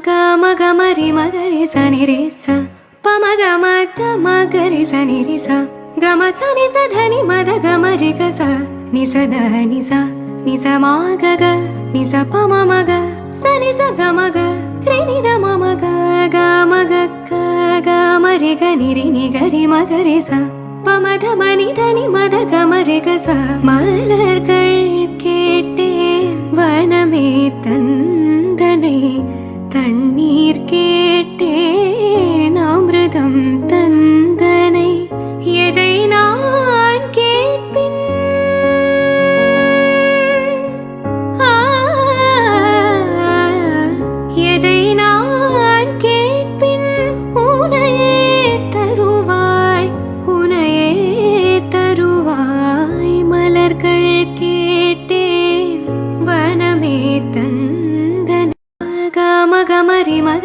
గమ గమరి మగరి సని రే స పమ గమ మగరి సని రి స గమ సని స ధని మద గమరి గ స ని స ధ ని స ని స మా గ గ ని స ప మ మ గ సని స గ మ గ రి ని ద మ మ గ గ మ గ గ గ మ రి గ ని రి ని గ రి మ గ రి స ப ம த ம நி த நி ம த க ம ரி க ச மலர்கள் கேட்டேன் வனமே தந்தனை தண்ணீர் கேட்டேன் அமிர்தம் தந்தனை எதை நான் கேட்பின் எதை நான் கேட்பின் உனையே தருவாய் உனையே தருவாய் மலர்கள் கேட்டேன் வனமே தந்தனை கம கமரி மக